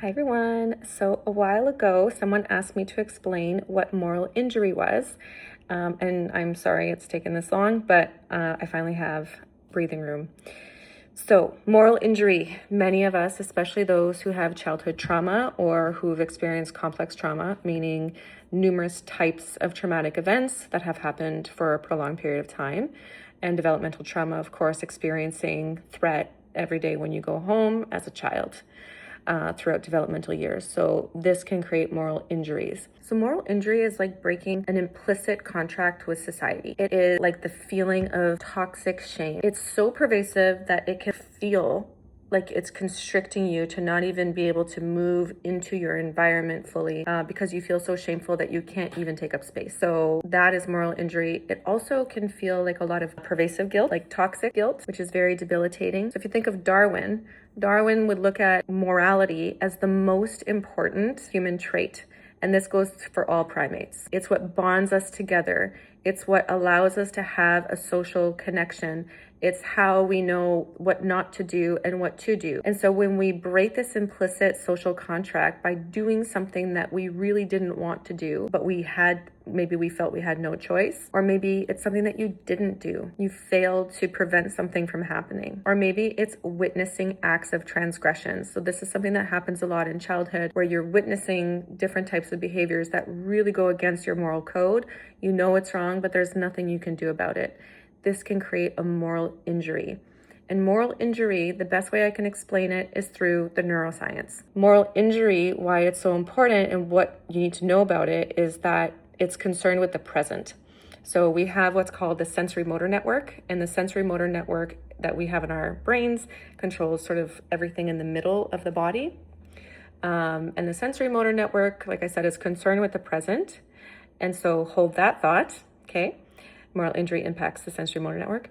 Hi everyone. So a while ago, someone asked me to explain what moral injury was. And I'm sorry it's taken this long, but I finally have breathing room. So moral injury, many of us, especially those who have childhood trauma or who've experienced complex trauma, meaning numerous types of traumatic events that have happened for a prolonged period of time, and developmental trauma, of course, experiencing threat every day when you go home as a child. Throughout developmental years. So this can create moral injuries. So moral injury is like breaking an implicit contract with society. It is like the feeling of toxic shame. It's so pervasive that it can feel like it's constricting you to not even be able to move into your environment fully because you feel so shameful that you can't even take up space. So that is moral injury. It also can feel like a lot of pervasive guilt, like toxic guilt, which is very debilitating. So if you think of Darwin would look at morality as the most important human trait. And this goes for all primates. It's what bonds us together. It's what allows us to have a social connection. It's how we know what not to do and what to do. And so when we break this implicit social contract by doing something that we really didn't want to do, but maybe we felt we had no choice, or maybe it's something that you didn't do. You failed to prevent something from happening. Or maybe it's witnessing acts of transgression. So this is something that happens a lot in childhood where you're witnessing different types of behaviors that really go against your moral code. You know it's wrong, but there's nothing you can do about it. This can create a moral injury. And moral injury, the best way I can explain it is through the neuroscience. Moral injury, why it's so important and what you need to know about it is that it's concerned with the present. So we have what's called the sensorimotor network, and the sensorimotor network that we have in our brains controls sort of everything in the middle of the body. And the sensorimotor network, like I said, is concerned with the present. And so hold that thought, okay? Moral injury impacts the sensorimotor network,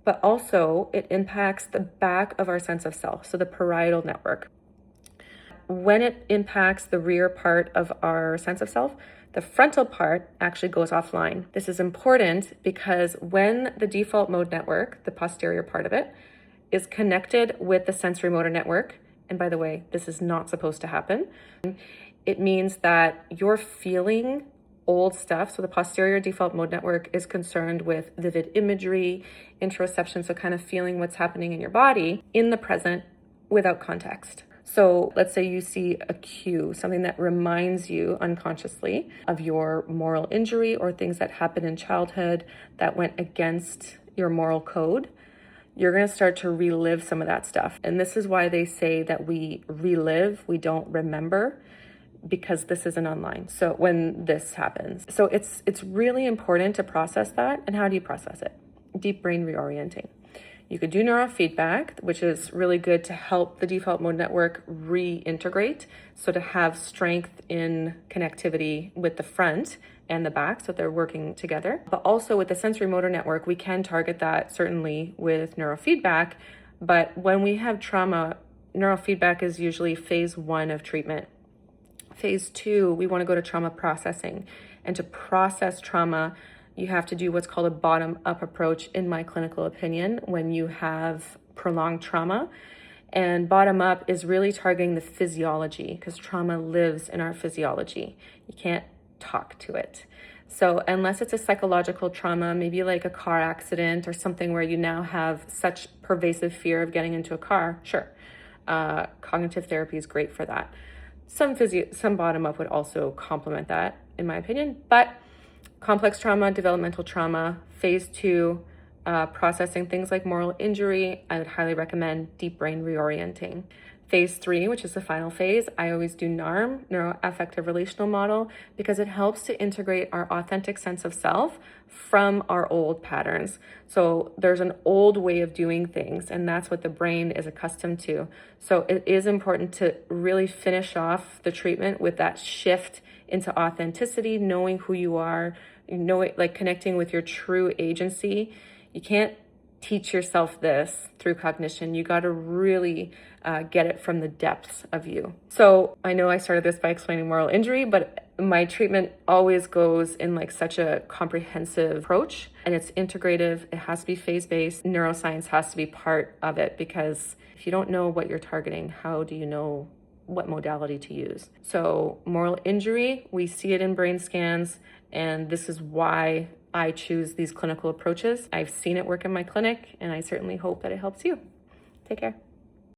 but also it impacts the back of our sense of self, so the parietal network. When it impacts the rear part of our sense of self, the frontal part actually goes offline. This is important because when the default mode network, the posterior part of it, is connected with the sensorimotor network, and by the way, this is not supposed to happen, it means that you're feeling old stuff. So the posterior default mode network is concerned with vivid imagery, interoception, so kind of feeling what's happening in your body in the present without context. So let's say you see a cue, something that reminds you unconsciously of your moral injury or things that happened in childhood that went against your moral code. You're going to start to relive some of that stuff. And this is why they say that we relive, we don't remember, because this isn't online. So when this happens, so it's really important to process that. And how do you process it? Deep brain reorienting. You could do neurofeedback, which is really good to help the default mode network reintegrate. So to have strength in connectivity with the front and the back, so they're working together. But also with the sensorimotor network, we can target that certainly with neurofeedback. But when we have trauma, neurofeedback is usually phase 1 of treatment. Phase 2, we want to go to trauma processing. And to process trauma, you have to do what's called a bottom-up approach, in my clinical opinion, when you have prolonged trauma. And bottom-up is really targeting the physiology, because trauma lives in our physiology. You can't talk to it. So unless it's a psychological trauma, maybe like a car accident or something where you now have such pervasive fear of getting into a car, sure. Cognitive therapy is great for that. Some bottom-up would also complement that, in my opinion. But complex trauma, developmental trauma, phase 2, processing things like moral injury, I would highly recommend deep brain reorienting. Phase 3, which is the final phase, I always do NARM, neuroaffective relational model, because it helps to integrate our authentic sense of self from our old patterns. So there's an old way of doing things, and that's what the brain is accustomed to. So it is important to really finish off the treatment with that shift into authenticity, knowing who you are, like connecting with your true agency. You can't teach yourself this through cognition. You got to really get it from the depths of you. So I know I started this by explaining moral injury, but my treatment always goes in like such a comprehensive approach, and it's integrative. It has to be phase-based. Neuroscience has to be part of it, because if you don't know what you're targeting, how do you know what modality to use. So moral injury, we see it in brain scans, and this is why I choose these clinical approaches. I've seen it work in my clinic, and I certainly hope that it helps you. Take care.